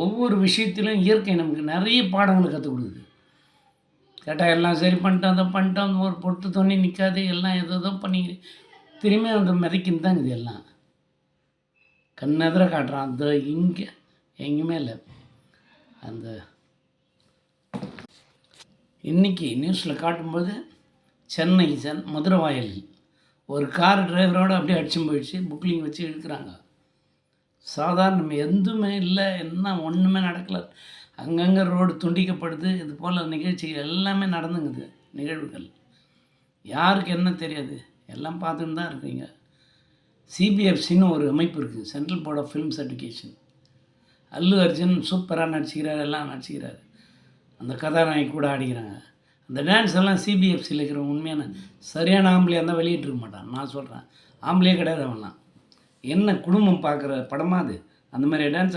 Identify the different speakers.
Speaker 1: ஒவ்வொரு விஷயத்திலும் இயற்கை நமக்கு நிறைய பாடங்களை கற்றுக் கொடுக்குது. கேட்டால் எல்லாம் சரி பண்ணிட்டோம், அதை பண்ணிட்டோம், ஒரு பொட்டு தண்ணி நிற்காது, எல்லாம் ஏதோ பண்ணி திரும்பி அந்த மிதக்கின்னு தான் இது எல்லாம். கண்ணெதிர காட்டுறான். அந்த இங்கே எங்கேயுமே இல்லை. அந்த இன்றைக்கி நியூஸில் காட்டும்போது சென்னை மதுரவாயலில் ஒரு கார் டிரைவரோடு அப்படியே அடிச்சும் போயிடுச்சு. புக்லிங் வச்சு இழுக்கிறாங்க. சாதாரணம் எதுவுமே இல்லை, என்ன ஒன்றுமே நடக்கலை. அங்கங்கே ரோடு துண்டிக்கப்படுது. இது போல் நிகழ்ச்சிகள் எல்லாமே நடந்துங்குது. நிகழ்வுகள் யாருக்கு என்ன தெரியாது, எல்லாம் பார்த்துன்னு தான் இருக்கீங்க. சிபிஎஃப்சின்னு ஒரு அமைப்பு இருக்குது, central board of film certification. Allu Arjun சூப்பராக நடிச்சுக்கிறார், எல்லாம் நடிச்சுக்கிறார். அந்த கதாநாயகி கூட ஆடிக்கிறாங்க. அந்த டான்ஸ் எல்லாம் சிபிஎஃப்சியில் இருக்கிற உண்மையான சரியான ஆம்பளையாக இருந்தால் வெளியிட்டிருக்க மாட்டான். நான் சொல்கிறேன், ஆம்பளையே கிடையாது அவன்லாம். என்ன குடும்பம் பார்க்குற படமாக அது? அந்த மாதிரி டான்ஸ்